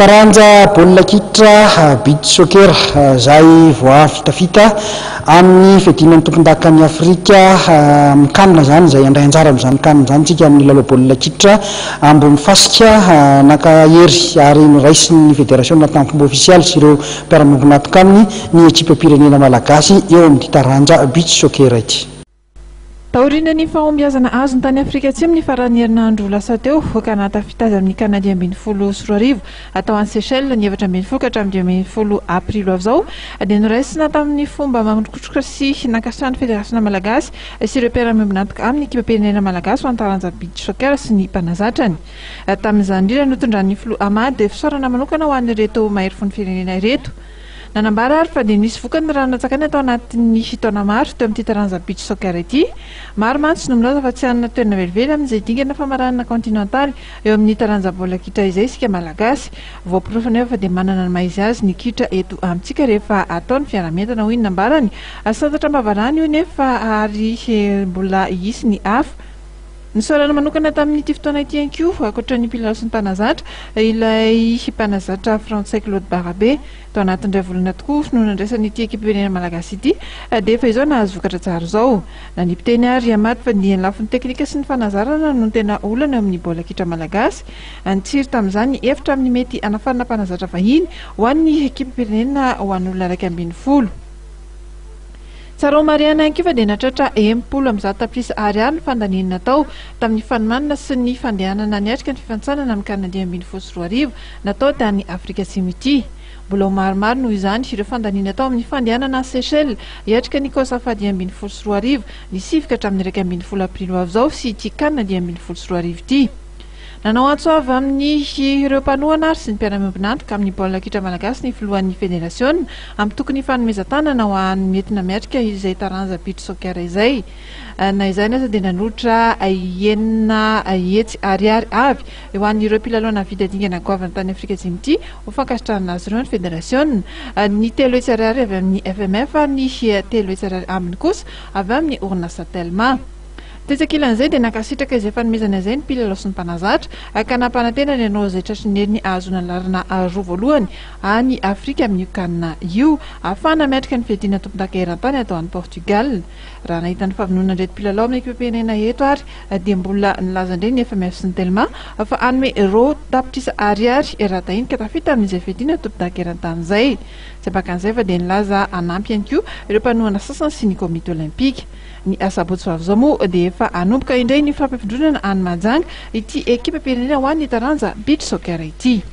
taranja baolina kitra beach soccer zay voavy fitafita amin'ny fedinan'ny tompon-dakan'ny Afrika mikanina zany zay andray anjara amin'izany kanina zany tsika amin'ny lalao baolina kitra ambony fasika nakahery ary niraisin'ny Federasiona tamin'ny fomba ofisialy sy ireo mpiara-miombon'antoka aminy ny ekipam-pirenena malagasy eo amin'ny taranja beach soccer ity. Taorian'ny fahombiazana azony tany Afrika Atsimo ny faran'ny herinandro lasa teo ka natafitazy amin'ny Kanady 2010 atao any Seychelles ny 7 ka hatramin'ny 20 aprilo avy izao dia noraisina tamin'ny fomba makotroka sy nankasitrahan'ny Federasiona malagasy sy ireo mpiara-miombon'antoka amin'ny ekipam-pirenena malagasy ho an'ny taranja beach soccer sy ny mpanazatrany. Tamin'izany indrindra notondran'ny Amady dia fisaorana manokana ho an'ireto mahery fon'ny firenena ireto. Nanambara ary fa dia nisy vokany raha natsakany atao anatin'ny fitaona maro teo amin'ity taranja beach soccer ity. Maro mantsy no milaza fa tsy hanana toerana velively amin'izay dingana famaranana kontinentaly eo amin'ny taranja baolina kitra izay isika malagasy. Voaporofana fa dia manana ny maizy azy ny kitra eto amintsika rehefa ataony fiara-mientana ho inona nambarany. Santatra mbavarany io nefa ary mbola hisy ny hafa. Nisaorana manokana tamin'ity fotoana ity ihany koa ankoatra ny mpilalao sy ny mpanazatra ilay mpanazatra Français Claude Barabe tao anatin'indray volana tokoa no nandraisan'ity ekipam-pirenena malagasy ity dia efa izao nahazo vokatra tsara izao. Nanipiteny ary Amady fa ny lafin'ny teknika sy ny fanazarana no tena olana amin'ny baolina kitra malagasy. Nitsiry tamin'izany efitra amin'ny mety anafarana mpanazatra vahiny ho an'ny ekipam-pirenena ho an'olona 120. Tsaro mariana ihany koa fa dia natratra 70 tapitrisa ariary ny fandaniana natao tamin'ny fanomanana sy ny fandehanana niatrika ny fifantsanana amin'ny Kanady 2010 natao tany Afrika Atsimo ity. Mbola maromaro noho izany ireo fandaniana natao amin'ny fandehanana Seychelles hiatrika ny Kosafady 2010 ny 7 ka hatramin'ny 20 aprilo avy izao sy ity Kanady 2010 ity. Nanao antso avy amin'ny ireo mpanohana ary sy ny mpiara-miombon'antoka amin'ny baolina kitra malagasy ny filohan'ny Federasiona amin'ny tokony fanomezan-tanana ho an'ny mety miatrika izay taranja beach soccer izay. Na izany aza dia nanolotra 9 hetsy ariary avy eo an'ireo mpilalao vita dingana goavana tany Afrika Atsimo ity ho fankasitrahana azy ireo ny Federasiona. Ny 3 hetsy ariary avy amin'ny FMF, ny 3 hetsy ariary aminy kosa avy amin'ny orinasa Telma. Tetsakilan'izay dia nankasitraka izay fanomezana izay ny mpilalao sy ny mpanazatra ka nampanantena ny anao izay tratry ny herin'ny azona larina roa voalohany any Afrika amin'ny kanina io ahafahana miatrika ny fedina tompon-daka eran-tany atao any Portugal. Raha nahita ny fahavonona ireto mpilalao amin'ny ekipam-pirenena eto ary dia mbola nilaza indray ny FMF sy ny Telma fa anome tapitrisa ariary eratahiny ka tafita amin'izay fedina tompon-daka eran-tany izay. Tsy ampakan'izay fa dia nilaza anampy ihany koa ireo mpanohana sasany sy ny komite olimpika. Ny asabotsy avy izao moa dia efa anomboka indray ny fampifindronana any Majanga ity ekipam-pirenena ho an'ny taranja beach soccer ity.